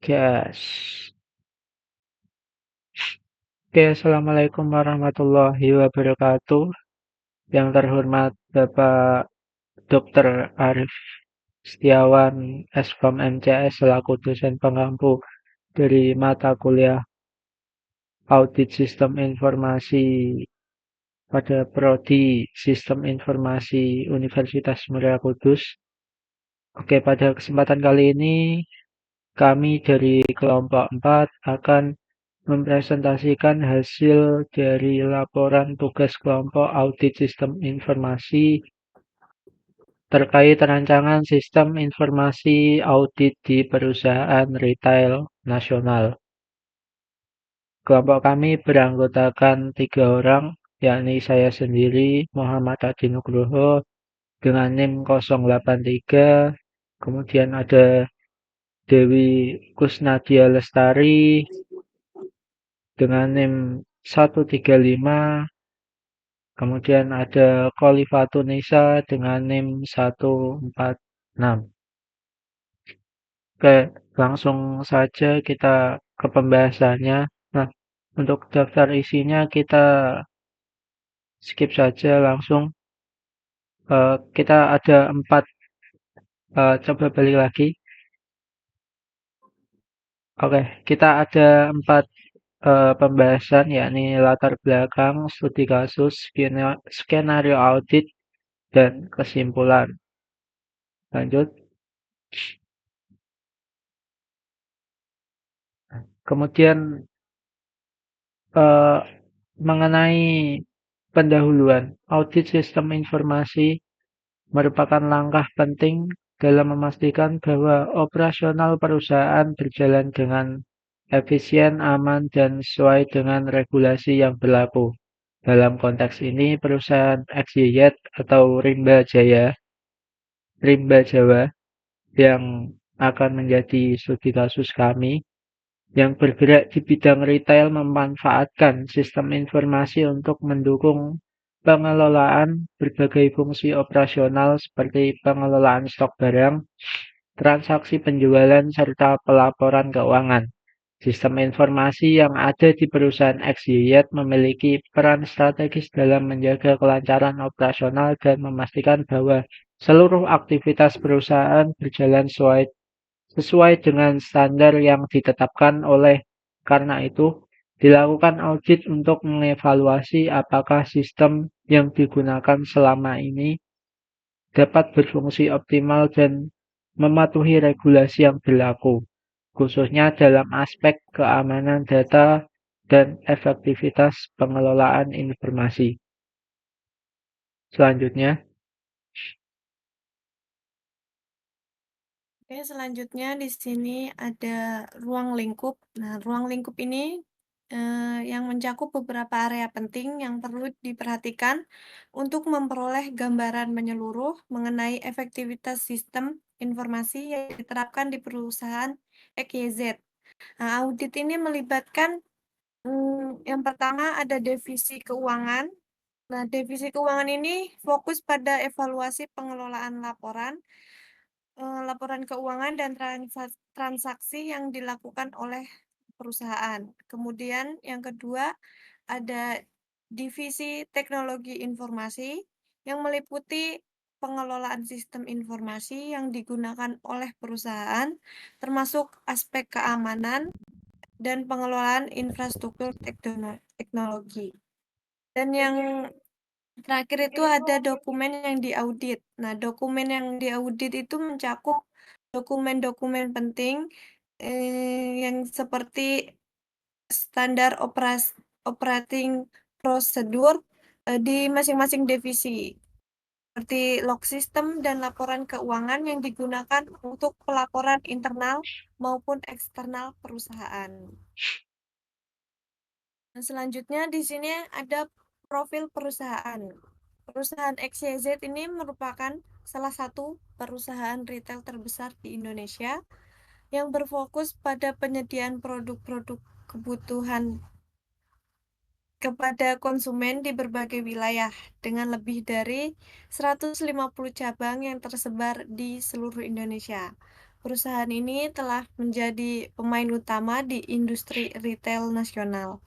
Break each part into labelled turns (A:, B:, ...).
A: Gas. Oke, Assalamualaikum warahmatullahi wabarakatuh. Yang terhormat Bapak Dr. Arif Setiawan, SPM MCS selaku dosen pengampu dari mata kuliah Audit Sistem Informasi pada Prodi Sistem Informasi Universitas Muria Kudus. Oke, pada kesempatan kali ini kami dari kelompok 4 akan mempresentasikan hasil dari laporan tugas kelompok audit sistem informasi terkait rancangan sistem informasi audit di perusahaan retail nasional. Kelompok kami beranggotakan 3 orang, yakni saya sendiri, Muhammad Adi Nugroho, dengan NIM 083, kemudian ada Dewi Kusnadia Lestari, dengan NIM 135, kemudian ada Khalifatunisa dengan NIM 146. Oke, langsung saja kita ke pembahasannya. Nah, untuk daftar isinya kita skip saja langsung. Kita ada 4, coba balik lagi. Oke, kita ada 4 pembahasan, yakni latar belakang, studi kasus, skenario audit, dan kesimpulan. Lanjut. Kemudian mengenai pendahuluan, audit sistem informasi merupakan langkah penting dalam memastikan bahwa operasional perusahaan berjalan dengan efisien, aman, dan sesuai dengan regulasi yang berlaku. Dalam konteks ini, perusahaan XYZ atau Rimba Jawa yang akan menjadi studi kasus kami yang bergerak di bidang retail memanfaatkan sistem informasi untuk mendukung pengelolaan berbagai fungsi operasional seperti pengelolaan stok barang, transaksi penjualan, serta pelaporan keuangan. Sistem informasi yang ada di perusahaan XYZ memiliki peran strategis dalam menjaga kelancaran operasional dan memastikan bahwa seluruh aktivitas perusahaan berjalan sesuai dengan standar yang ditetapkan. Oleh karena itu, dilakukan audit untuk mengevaluasi apakah sistem yang digunakan selama ini dapat berfungsi optimal dan mematuhi regulasi yang berlaku, khususnya dalam aspek keamanan data dan efektivitas pengelolaan informasi. Selanjutnya,
B: Oke, selanjutnya di sini ada ruang lingkup. Nah, ruang lingkup ini yang mencakup beberapa area penting yang perlu diperhatikan untuk memperoleh gambaran menyeluruh mengenai efektivitas sistem informasi yang diterapkan di perusahaan XYZ. Nah, audit ini melibatkan yang pertama ada divisi keuangan. Nah, divisi keuangan ini fokus pada evaluasi pengelolaan laporan keuangan dan transaksi yang dilakukan oleh perusahaan. Kemudian yang kedua ada divisi teknologi informasi yang meliputi pengelolaan sistem informasi yang digunakan oleh perusahaan, termasuk aspek keamanan dan pengelolaan infrastruktur teknologi. Dan yang terakhir itu ada dokumen yang diaudit. Nah, dokumen yang diaudit itu mencakup dokumen-dokumen penting yang seperti standar operating prosedur di masing-masing divisi, seperti log system dan laporan keuangan yang digunakan untuk pelaporan internal maupun eksternal perusahaan. Nah, selanjutnya di sini ada profil perusahaan. Perusahaan XYZ ini merupakan salah satu perusahaan retail terbesar di Indonesia yang berfokus pada penyediaan produk-produk kebutuhan kepada konsumen di berbagai wilayah dengan lebih dari 150 cabang yang tersebar di seluruh Indonesia. Perusahaan ini telah menjadi pemain utama di industri retail nasional.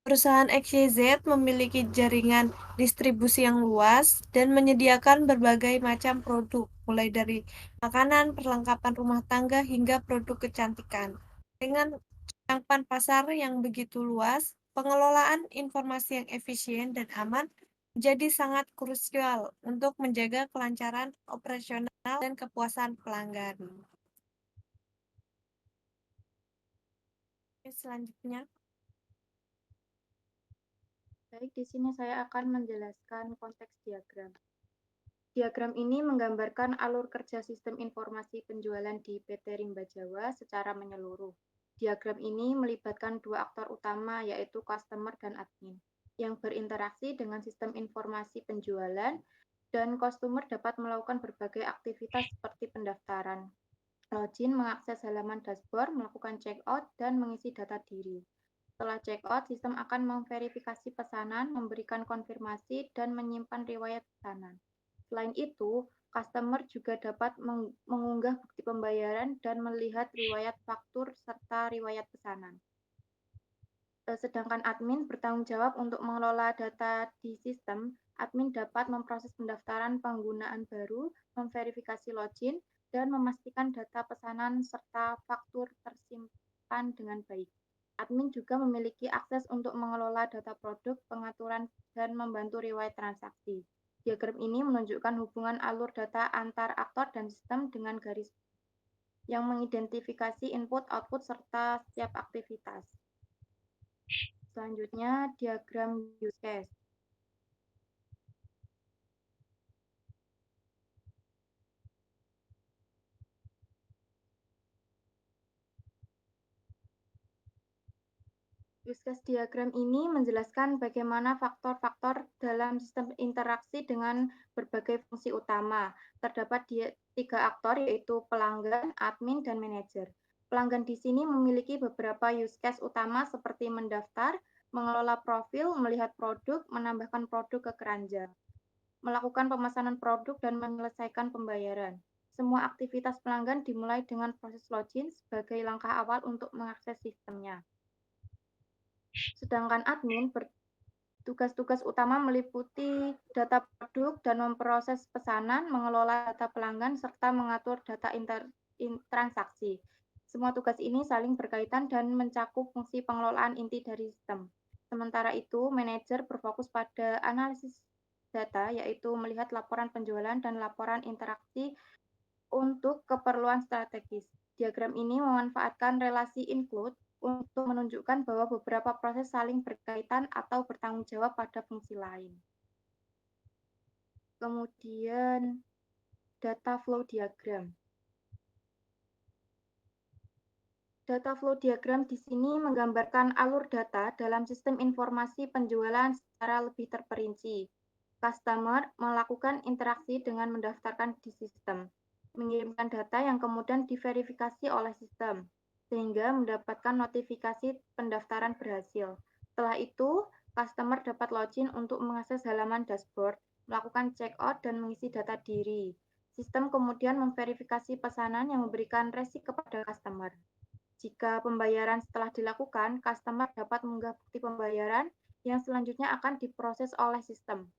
B: Perusahaan XYZ memiliki jaringan distribusi yang luas dan menyediakan berbagai macam produk, mulai dari makanan, perlengkapan rumah tangga, hingga produk kecantikan. Dengan jangkauan pasar yang begitu luas, pengelolaan informasi yang efisien dan aman menjadi sangat krusial untuk menjaga kelancaran operasional dan kepuasan pelanggan. Oke, selanjutnya.
C: Baik, di sini saya akan menjelaskan konteks diagram. Diagram ini menggambarkan alur kerja sistem informasi penjualan di PT Rimba Jawa secara menyeluruh. Diagram ini melibatkan dua aktor utama, yaitu customer dan admin, yang berinteraksi dengan sistem informasi penjualan, dan customer dapat melakukan berbagai aktivitas seperti pendaftaran, login, mengakses halaman dashboard, melakukan check-out, dan mengisi data diri. Setelah check-out, sistem akan memverifikasi pesanan, memberikan konfirmasi, dan menyimpan riwayat pesanan. Selain itu, customer juga dapat mengunggah bukti pembayaran dan melihat riwayat faktur serta riwayat pesanan. Sedangkan admin bertanggung jawab untuk mengelola data di sistem. Admin dapat memproses pendaftaran penggunaan baru, memverifikasi login, dan memastikan data pesanan serta faktur tersimpan dengan baik. Admin juga memiliki akses untuk mengelola data produk, pengaturan, dan membantu riwayat transaksi. Diagram ini menunjukkan hubungan alur data antar aktor dan sistem dengan garis yang mengidentifikasi input, output, serta setiap aktivitas. Selanjutnya, diagram use case. Use case diagram ini menjelaskan bagaimana faktor-faktor dalam sistem interaksi dengan berbagai fungsi utama. Terdapat tiga aktor, yaitu pelanggan, admin, dan manajer. Pelanggan di sini memiliki beberapa use case utama seperti mendaftar, mengelola profil, melihat produk, menambahkan produk ke keranjang, melakukan pemesanan produk, dan menyelesaikan pembayaran. Semua aktivitas pelanggan dimulai dengan proses login sebagai langkah awal untuk mengakses sistemnya. Sedangkan admin tugas-tugas utama meliputi data produk dan memproses pesanan, mengelola data pelanggan, serta mengatur data transaksi. Semua tugas ini saling berkaitan dan mencakup fungsi pengelolaan inti dari sistem. Sementara itu, manajer berfokus pada analisis data, yaitu melihat laporan penjualan dan laporan interaksi untuk keperluan strategis. Diagram ini memanfaatkan relasi include untuk menunjukkan bahwa beberapa proses saling berkaitan atau bertanggung jawab pada fungsi lain. Kemudian, data flow diagram. Data flow diagram di sini menggambarkan alur data dalam sistem informasi penjualan secara lebih terperinci. Customer melakukan interaksi dengan mendaftarkan di sistem, mengirimkan data yang kemudian diverifikasi oleh sistem, sehingga mendapatkan notifikasi pendaftaran berhasil. Setelah itu, customer dapat login untuk mengakses halaman dashboard, melakukan check-out, dan mengisi data diri. Sistem kemudian memverifikasi pesanan yang memberikan resi kepada customer. Jika pembayaran setelah dilakukan, customer dapat mengunggah bukti pembayaran yang selanjutnya akan diproses oleh sistem.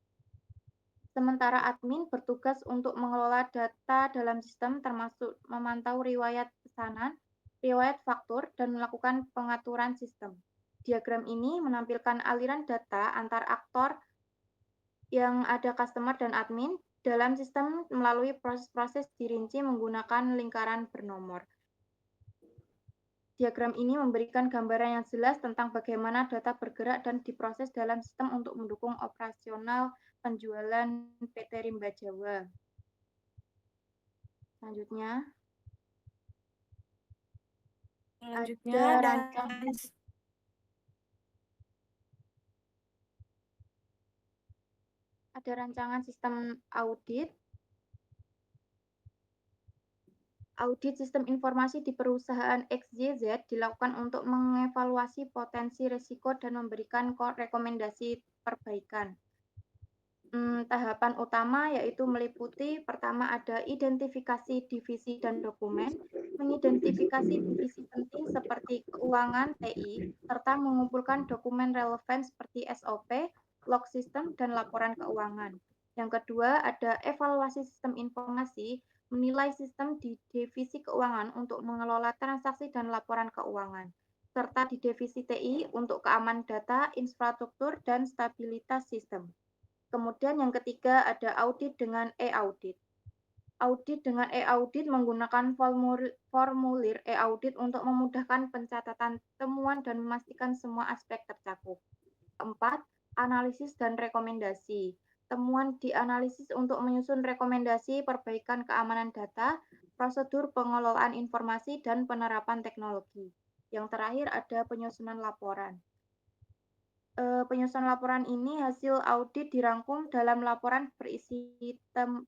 C: Sementara admin bertugas untuk mengelola data dalam sistem termasuk memantau riwayat pesanan, riwayat faktur, dan melakukan pengaturan sistem. Diagram ini menampilkan aliran data antar aktor yang ada customer dan admin dalam sistem melalui proses-proses dirinci menggunakan lingkaran bernomor. Diagram ini memberikan gambaran yang jelas tentang bagaimana data bergerak dan diproses dalam sistem untuk mendukung operasional penjualan PT Rimba Jawa.
B: Selanjutnya
C: ada rancangan sistem audit. Audit sistem informasi di perusahaan XYZ dilakukan untuk mengevaluasi potensi risiko dan memberikan rekomendasi perbaikan. Tahapan utama yaitu meliputi pertama ada identifikasi divisi dan dokumen, mengidentifikasi divisi penting seperti keuangan (TI), serta mengumpulkan dokumen relevan seperti SOP, log sistem, dan laporan keuangan. Yang kedua ada evaluasi sistem informasi, menilai sistem di divisi keuangan untuk mengelola transaksi dan laporan keuangan, serta di divisi TI untuk keamanan data, infrastruktur, dan stabilitas sistem. Kemudian yang ketiga ada audit dengan e-audit. Audit dengan e-audit menggunakan formulir e-audit untuk memudahkan pencatatan temuan dan memastikan semua aspek tercakup. Keempat, analisis dan rekomendasi. Temuan dianalisis untuk menyusun rekomendasi perbaikan keamanan data, prosedur pengelolaan informasi, dan penerapan teknologi. Yang terakhir ada penyusunan laporan. Penyusunan laporan ini hasil audit dirangkum dalam laporan berisi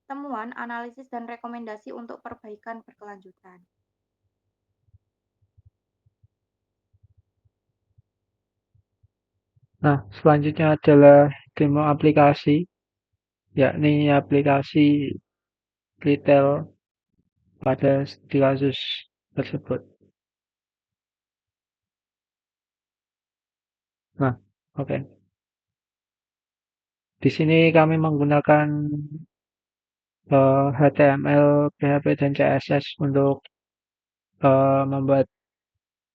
C: temuan, analisis, dan rekomendasi untuk perbaikan berkelanjutan.
A: Nah, selanjutnya adalah demo aplikasi, yakni aplikasi retail pada studi kasus tersebut. Nah, oke. Di sini kami menggunakan HTML, PHP, dan CSS untuk membuat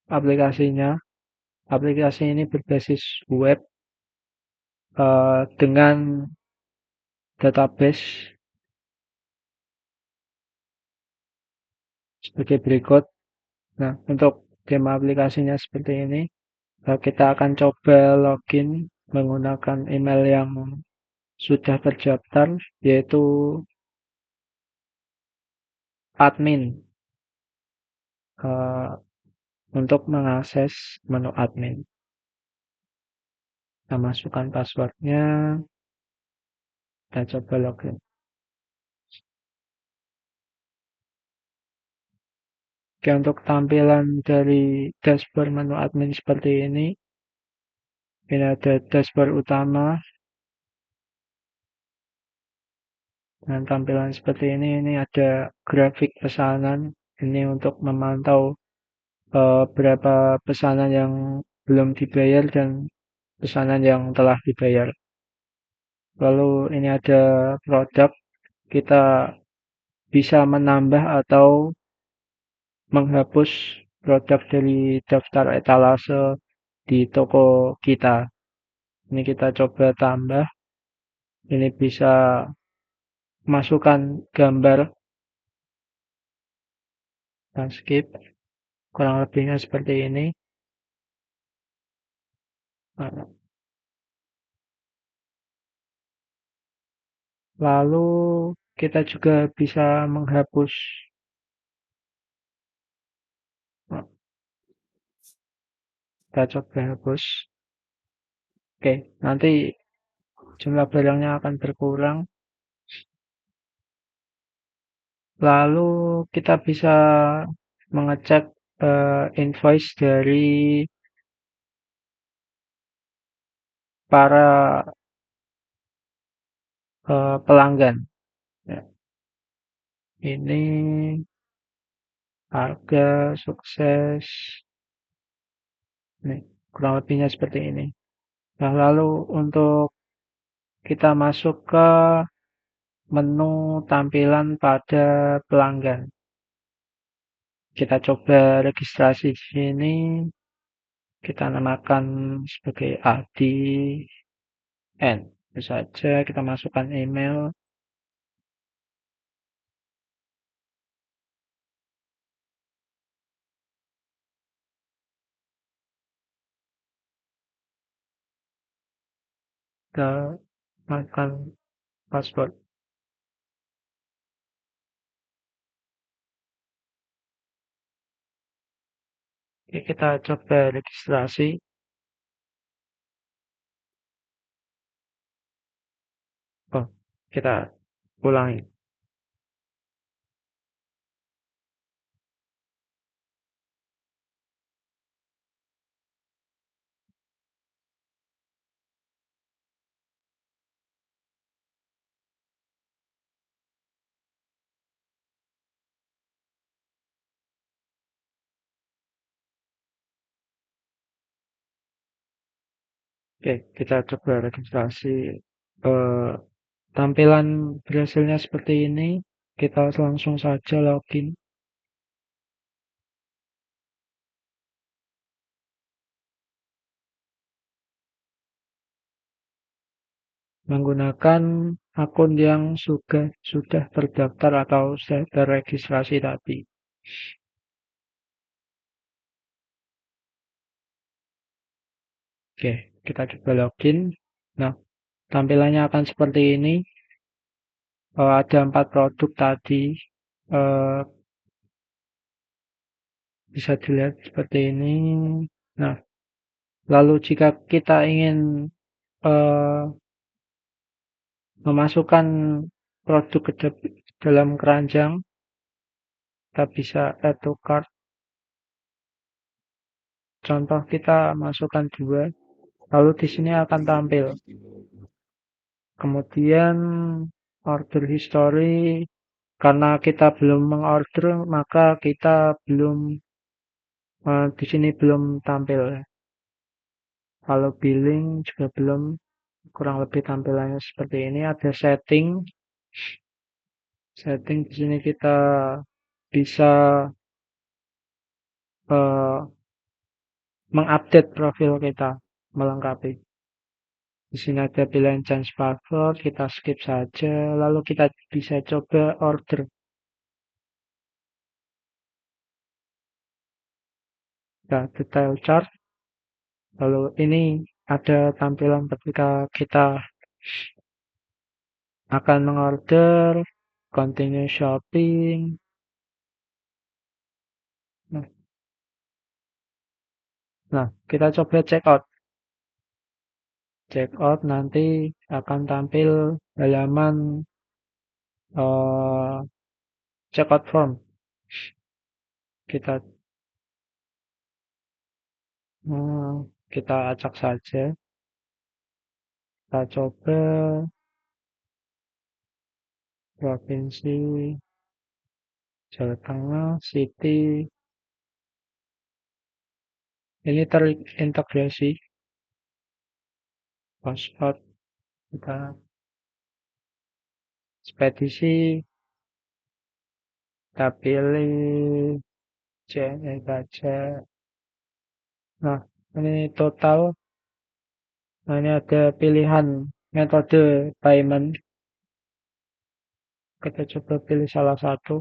A: aplikasinya. Aplikasi ini berbasis web dengan database sebagai berikut. Nah, untuk demo aplikasinya seperti ini. Kita akan coba login menggunakan email yang sudah terdaftar, yaitu admin, untuk mengakses menu admin. Kita masukkan passwordnya, kita coba login. Oke, untuk tampilan dari dashboard menu admin seperti ini ada dashboard utama dengan tampilan seperti ini ada grafik pesanan. Ini untuk memantau berapa pesanan yang belum dibayar dan pesanan yang telah dibayar. Lalu ini ada produk, kita bisa menambah atau menghapus produk dari daftar etalase di toko kita. Ini kita coba tambah, ini bisa masukkan gambar, dan skip, kurang lebihnya seperti ini. Lalu kita juga bisa menghapus. Kita coba hapus. Oke, nanti jumlah barangnya akan berkurang. Lalu kita bisa mengecek invoice dari para pelanggan. Ya. Ini harga sukses. Nih, kurang lebihnya seperti ini. Nah, lalu untuk kita masuk ke menu tampilan pada pelanggan. Kita coba registrasi di sini. Kita namakan sebagai Adi N. Itu saja, kita masukkan email. Kita masukkan password. Oke, kita coba registrasi. Oh, kita ulangi. Oke, kita coba registrasi. Eh, Tampilan berhasilnya seperti ini. Kita langsung saja login menggunakan akun yang sudah terdaftar atau sudah terregistrasi tadi. Oke, kita coba login. Nah, tampilannya akan seperti ini. Ada 4 produk tadi. Eh, Bisa dilihat seperti ini. Nah, lalu jika kita ingin eh, memasukkan produk ke dalam keranjang, kita bisa add to cart. Contoh kita masukkan 2, lalu di sini akan tampil. Kemudian order history, karena kita belum mengorder, maka kita belum di sini belum tampil. Kalau billing juga belum, kurang lebih tampilannya seperti ini. Ada setting. Setting di sini kita bisa eh, mengupdate profil kita, melengkapi. Di sini ada pilihan change password, kita skip saja, lalu kita bisa coba order. Nah, detail chart. Lalu ini ada tampilan ketika kita akan mengorder, continue shopping. Nah, kita coba check out. Check out nanti akan tampil halaman eh, checkout form. Kita kita acak saja. Kita coba provinsi Jawa Tengah, city. Ini terintegrasi. Password kita ekspedisi. Kita pilih JNE pajak. Nah, ini total. Nah, ini ada pilihan metode payment. Kita coba pilih salah satu.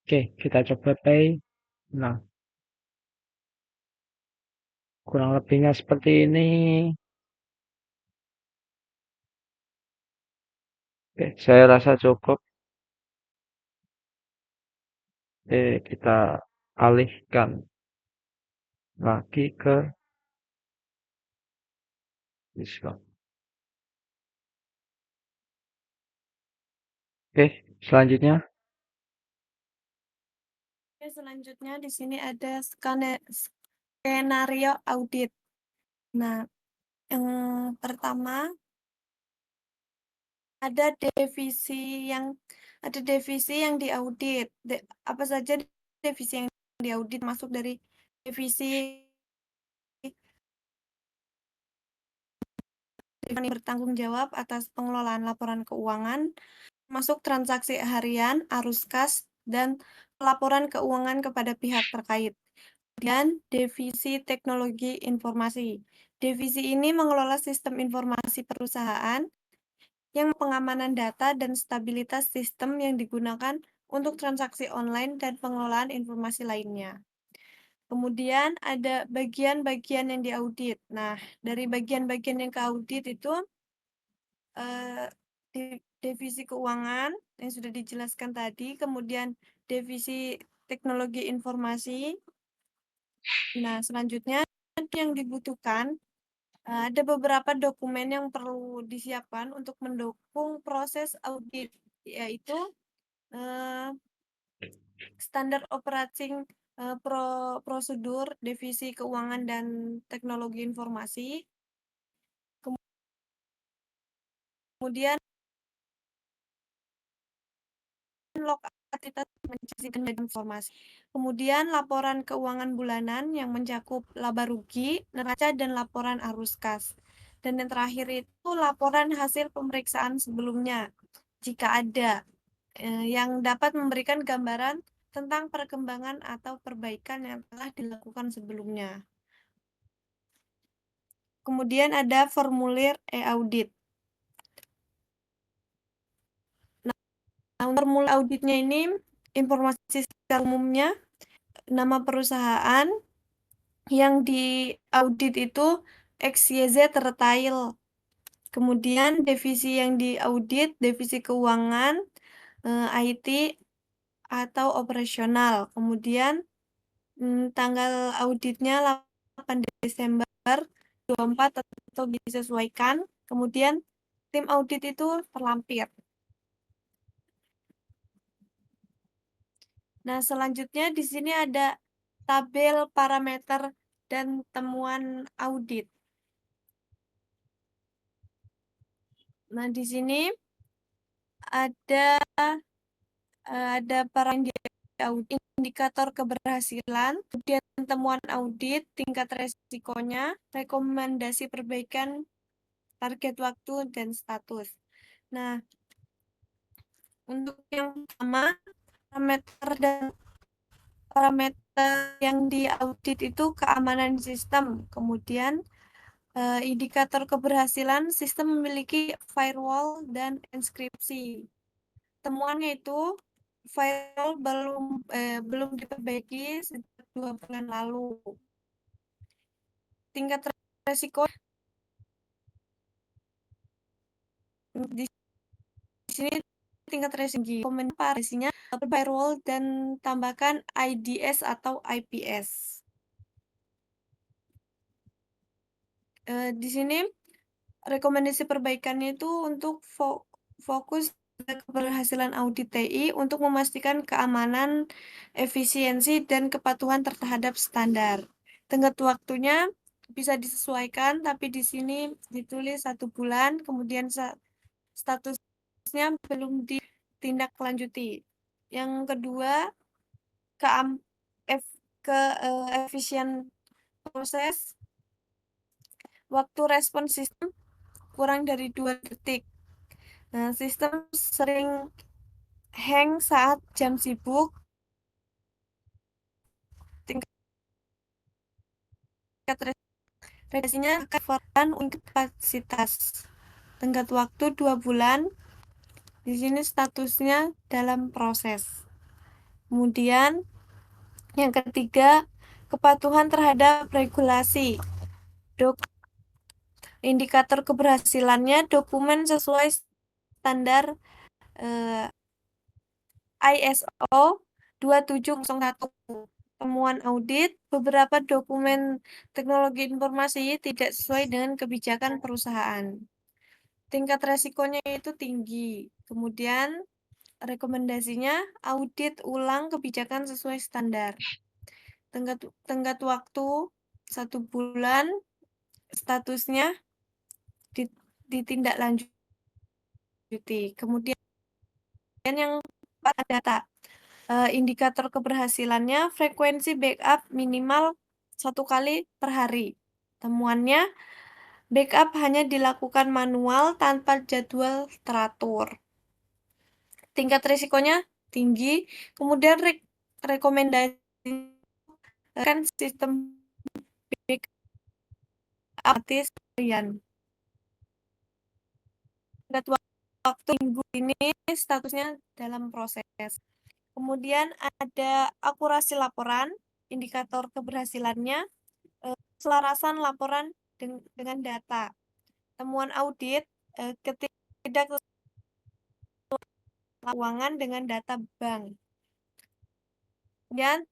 A: Oke, kita coba pay. Nah, kurang lebihnya seperti ini. Oke, saya rasa cukup. Oke, kita alihkan lagi ke diskon. Oke, selanjutnya.
B: Oke, selanjutnya di sini ada skenario audit. Nah, yang pertama ada divisi yang diaudit. Apa saja divisi yang diaudit masuk dari divisi bertanggung jawab atas pengelolaan laporan keuangan, masuk transaksi harian, arus kas, dan laporan keuangan kepada pihak terkait. Dan divisi teknologi informasi. Divisi ini mengelola sistem informasi perusahaan yang pengamanan data dan stabilitas sistem yang digunakan untuk transaksi online dan pengelolaan informasi lainnya. Kemudian ada bagian-bagian yang diaudit. Nah, dari bagian-bagian yang keaudit itu divisi keuangan yang sudah dijelaskan tadi, kemudian divisi teknologi informasi. Nah, selanjutnya yang dibutuhkan ada beberapa dokumen yang perlu disiapkan untuk mendukung proses audit, yaitu standar operating prosedur, divisi keuangan dan teknologi informasi. Kemudian log aktivitas dan informasi. Kemudian laporan keuangan bulanan yang mencakup laba rugi, neraca, dan laporan arus kas. Dan yang terakhir itu laporan hasil pemeriksaan sebelumnya, jika ada, yang dapat memberikan gambaran tentang perkembangan atau perbaikan yang telah dilakukan sebelumnya. Kemudian ada formulir e-audit. Nah, formulir auditnya ini informasi secara umumnya, nama perusahaan, yang diaudit itu XYZ Retail. Kemudian divisi yang diaudit, divisi keuangan, IT, atau operasional. Kemudian tanggal auditnya 8 Desember 2024 atau disesuaikan. Kemudian tim audit itu terlampir. Nah, selanjutnya di sini ada tabel parameter dan temuan audit. Nah, di sini ada para audit, indikator keberhasilan, kemudian temuan audit, tingkat resikonya, rekomendasi perbaikan, target waktu, dan status. Nah, untuk yang pertama, parameter yang diaudit itu keamanan sistem. Kemudian indikator keberhasilan sistem memiliki firewall dan enkripsi. Temuannya itu firewall belum diperbaiki sejak 2 bulan lalu. Tingkat resiko di sini tingkat resiko komentarisinya firewall dan tambahkan IDS atau IPS. Di sini rekomendasi perbaikannya itu untuk fokus keberhasilan audit TI untuk memastikan keamanan, efisiensi, dan kepatuhan terhadap standar. Tenggat waktunya bisa disesuaikan, tapi di sini ditulis 1 bulan, kemudian statusnya belum ditindaklanjuti. Yang kedua, efisien proses, waktu respon sistem kurang dari 2 detik. Nah, sistem sering hang saat jam sibuk, tingkat reaksinya akan untuk kapasitas. Tenggat waktu 2 bulan, di sini statusnya dalam proses. Kemudian, yang ketiga, kepatuhan terhadap regulasi. Indikator keberhasilannya dokumen sesuai standar ISO 2701. Temuan audit, beberapa dokumen teknologi informasi tidak sesuai dengan kebijakan perusahaan. Tingkat resikonya itu tinggi. Kemudian rekomendasinya audit ulang kebijakan sesuai standar. Tenggat waktu 1 bulan, statusnya ditindaklanjuti. Kemudian yang data, indikator keberhasilannya frekuensi backup minimal 1 kali per hari. Temuannya, backup hanya dilakukan manual tanpa jadwal teratur. Tingkat risikonya tinggi. Kemudian rekomendasi sistem backup harian. Tenggat waktu minggu ini statusnya dalam proses. Kemudian ada akurasi laporan, indikator keberhasilannya, keselarasan laporan dengan data. Temuan audit, keuangan dengan data bank. Kemudian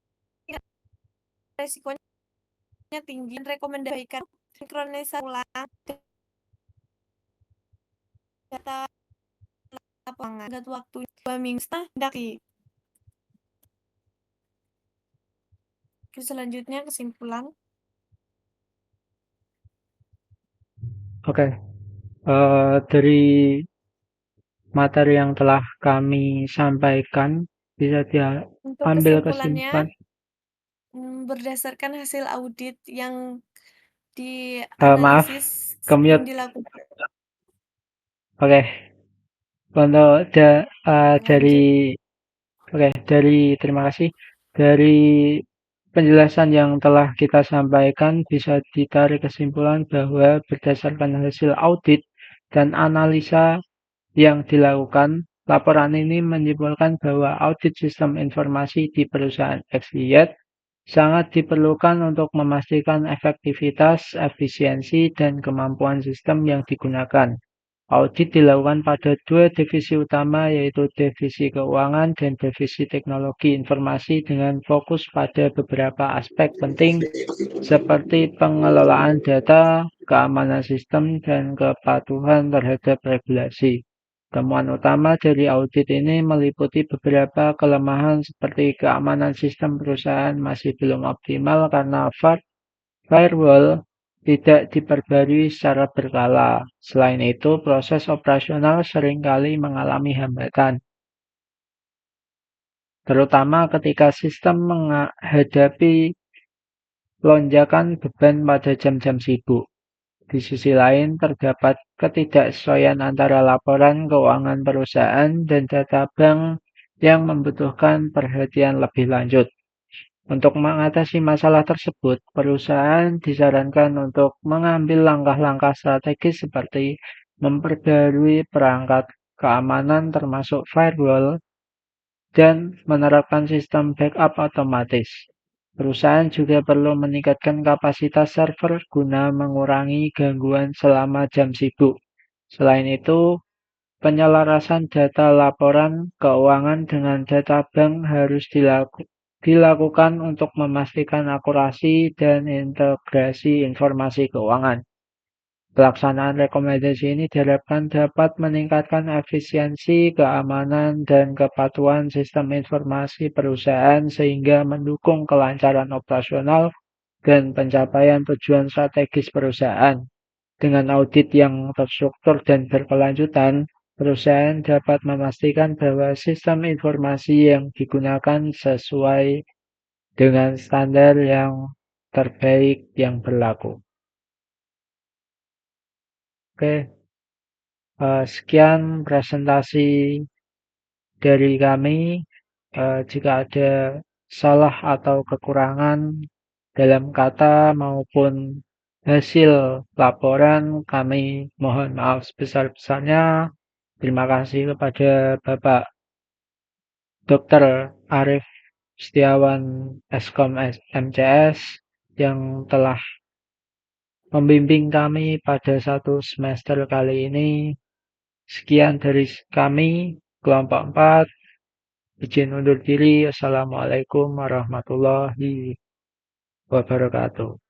B: resikonya tinggi, rekomendasikan sinkronisasi ulang data lapangan. Waktu 2 minggu Selanjutnya kesimpulan.
A: Oke, dari materi yang telah kami sampaikan bisa
B: Untuk
A: diambil
B: kesimpulannya,
A: kesimpulan.
B: berdasarkan hasil audit yang
A: Maaf,
B: dianalisis yang
A: kemute.
B: dilakukan.
A: Oke, untuk
B: Lanjut.
A: terima kasih dari penjelasan yang telah kita sampaikan bisa ditarik kesimpulan bahwa berdasarkan hasil audit dan analisa yang dilakukan, laporan ini menyimpulkan bahwa audit sistem informasi di perusahaan XYZ sangat diperlukan untuk memastikan efektivitas, efisiensi, dan kemampuan sistem yang digunakan. Audit dilakukan pada dua divisi utama, yaitu divisi keuangan dan divisi teknologi informasi dengan fokus pada beberapa aspek penting seperti pengelolaan data, keamanan sistem, dan kepatuhan terhadap regulasi. Temuan utama dari audit ini meliputi beberapa kelemahan seperti keamanan sistem perusahaan masih belum optimal karena firewall tidak diperbarui secara berkala. Selain itu, proses operasional seringkali mengalami hambatan, terutama ketika sistem menghadapi lonjakan beban pada jam-jam sibuk. Di sisi lain, terdapat ketidaksesuaian antara laporan keuangan perusahaan dan data bank yang membutuhkan perhatian lebih lanjut. Untuk mengatasi masalah tersebut, perusahaan disarankan untuk mengambil langkah-langkah strategis seperti memperbarui perangkat keamanan termasuk firewall dan menerapkan sistem backup otomatis. Perusahaan juga perlu meningkatkan kapasitas server guna mengurangi gangguan selama jam sibuk. Selain itu, penyelarasan data laporan keuangan dengan data bank harus dilakukan untuk memastikan akurasi dan integrasi informasi keuangan. Pelaksanaan rekomendasi ini diharapkan dapat meningkatkan efisiensi, keamanan, dan kepatuhan sistem informasi perusahaan sehingga mendukung kelancaran operasional dan pencapaian tujuan strategis perusahaan. Dengan audit yang terstruktur dan berkelanjutan, perusahaan dapat memastikan bahwa sistem informasi yang digunakan sesuai dengan standar yang terbaik yang berlaku. Oke, sekian presentasi dari kami. Jika ada salah atau kekurangan dalam kata maupun hasil laporan, kami mohon maaf sebesar-besarnya. Terima kasih kepada Bapak Dr. Arief Setiawan Eskom MCS yang telah membimbing kami pada satu semester kali ini. Sekian dari kami, kelompok 4. Izin undur diri. Assalamualaikum warahmatullahi wabarakatuh.